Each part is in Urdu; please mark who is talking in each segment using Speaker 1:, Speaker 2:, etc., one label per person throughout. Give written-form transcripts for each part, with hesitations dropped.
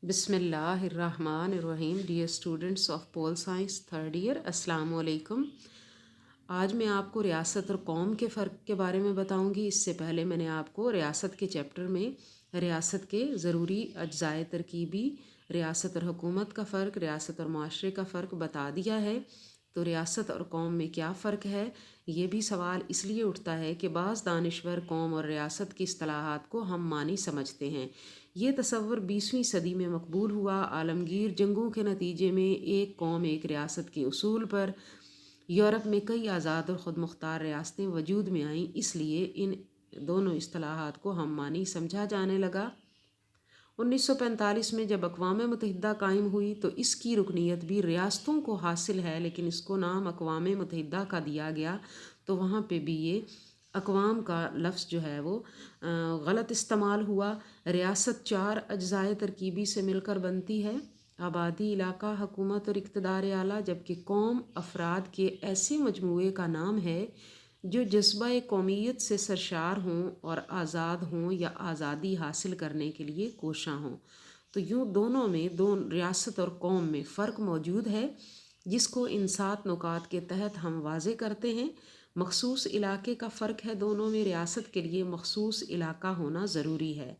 Speaker 1: بسم اللہ الرحمن الرحیم. Dear students of pol science third year, السلام علیکم. آج میں آپ کو ریاست اور قوم کے فرق کے بارے میں بتاؤں گی. اس سے پہلے میں نے آپ کو ریاست کے چیپٹر میں ریاست کے ضروری اجزائے ترکیبی، ریاست اور حکومت کا فرق، ریاست اور معاشرے کا فرق بتا دیا ہے. تو ریاست اور قوم میں کیا فرق ہے؟ یہ بھی سوال اس لیے اٹھتا ہے کہ بعض دانشور قوم اور ریاست کی اصطلاحات کو ہم معنی سمجھتے ہیں. یہ تصور 20ویں صدی میں مقبول ہوا. عالمگیر جنگوں کے نتیجے میں ایک قوم ایک ریاست کے اصول پر یورپ میں کئی آزاد اور خود مختار ریاستیں وجود میں آئیں. اس لیے ان دونوں اصطلاحات کو ہم معنی سمجھا جانے لگا. 1945 میں جب اقوام متحدہ قائم ہوئی تو اس کی رکنیت بھی ریاستوں کو حاصل ہے، لیکن اس کو نام اقوام متحدہ کا دیا گیا. تو وہاں پہ بھی یہ اقوام کا لفظ جو ہے وہ غلط استعمال ہوا. ریاست 4 اجزائے ترکیبی سے مل کر بنتی ہے: آبادی، علاقہ، حکومت اور اقتدار اعلیٰ. جبکہ قوم افراد کے ایسے مجموعے کا نام ہے جو جذبہ قومیت سے سرشار ہوں اور آزاد ہوں یا آزادی حاصل کرنے کے لیے کوشاں ہوں. تو یوں دونوں میں، ریاست اور قوم میں فرق موجود ہے، جس کو ان 7 نکات کے تحت ہم واضح کرتے ہیں. مخصوص علاقے کا فرق ہے. دونوں میں ریاست کے لیے مخصوص علاقہ ہونا ضروری ہے.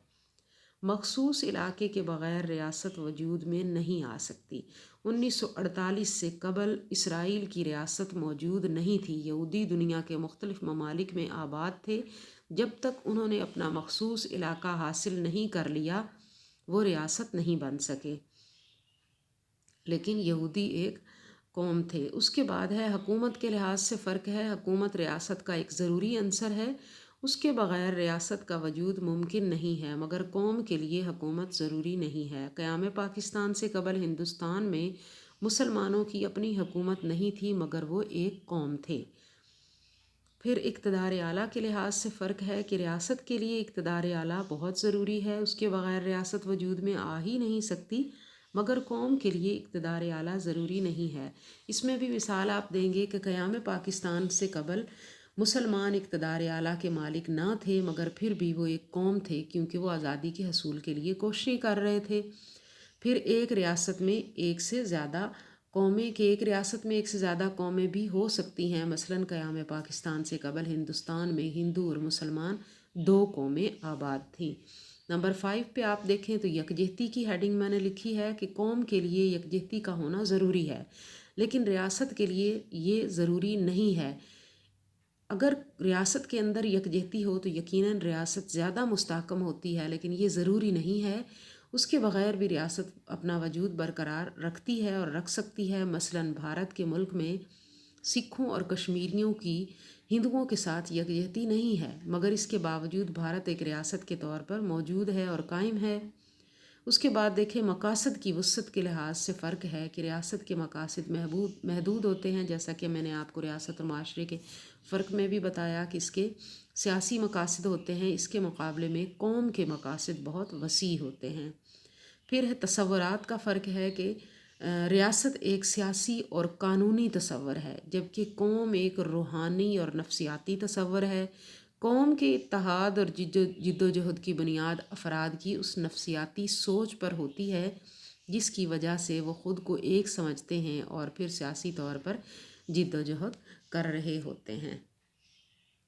Speaker 1: مخصوص علاقے کے بغیر ریاست وجود میں نہیں آ سکتی. 1948 سے قبل اسرائیل کی ریاست موجود نہیں تھی. یہودی دنیا کے مختلف ممالک میں آباد تھے. جب تک انہوں نے اپنا مخصوص علاقہ حاصل نہیں کر لیا وہ ریاست نہیں بن سکے. لیکن یہودی ایک قوم تھے. اس کے بعد ہے حکومت کے لحاظ سے فرق ہے. حکومت ریاست کا ایک ضروری عنصر ہے. اس کے بغیر ریاست کا وجود ممکن نہیں ہے، مگر قوم کے لیے حکومت ضروری نہیں ہے. قیام پاکستان سے قبل ہندوستان میں مسلمانوں کی اپنی حکومت نہیں تھی، مگر وہ ایک قوم تھے. پھر اقتدار اعلیٰ کے لحاظ سے فرق ہے کہ ریاست کے لیے اقتدار اعلیٰ بہت ضروری ہے. اس کے بغیر ریاست وجود میں آ ہی نہیں سکتی، مگر قوم کے لیے اقتدار اعلیٰ ضروری نہیں ہے. اس میں بھی مثال آپ دیں گے کہ قیام پاکستان سے قبل مسلمان اقتدار اعلیٰ کے مالک نہ تھے، مگر پھر بھی وہ ایک قوم تھے کیونکہ وہ آزادی کے حصول کے لیے کوششیں کر رہے تھے. پھر ایک ریاست میں ایک سے زیادہ قومیں بھی ہو سکتی ہیں. مثلاً قیام پاکستان سے قبل ہندوستان میں ہندو اور مسلمان 2 قومیں آباد تھیں. نمبر 5 پہ آپ دیکھیں تو یکجہتی کی ہیڈنگ میں نے لکھی ہے کہ قوم کے لیے یکجہتی کا ہونا ضروری ہے، لیکن ریاست کے لیے یہ ضروری نہیں ہے. اگر ریاست کے اندر یکجہتی ہو تو یقیناً ریاست زیادہ مستحکم ہوتی ہے، لیکن یہ ضروری نہیں ہے. اس کے بغیر بھی ریاست اپنا وجود برقرار رکھتی ہے اور رکھ سکتی ہے. مثلاً بھارت کے ملک میں سکھوں اور کشمیریوں کی ہندوؤں کے ساتھ یکجہتی نہیں ہے، مگر اس کے باوجود بھارت ایک ریاست کے طور پر موجود ہے اور قائم ہے. اس کے بعد دیکھیں مقاصد کی وسعت کے لحاظ سے فرق ہے کہ ریاست کے مقاصد محدود ہوتے ہیں، جیسا کہ میں نے آپ کو ریاست اور معاشرے کے فرق میں بھی بتایا کہ اس کے سیاسی مقاصد ہوتے ہیں. اس کے مقابلے میں قوم کے مقاصد بہت وسیع ہوتے ہیں. پھر ہے تصورات کا فرق ہے کہ ریاست ایک سیاسی اور قانونی تصور ہے، جبکہ قوم ایک روحانی اور نفسیاتی تصور ہے. قوم کے اتحاد اور جد و جہد کی بنیاد افراد کی اس نفسیاتی سوچ پر ہوتی ہے جس کی وجہ سے وہ خود کو ایک سمجھتے ہیں اور پھر سیاسی طور پر جد و جہد کر رہے ہوتے ہیں.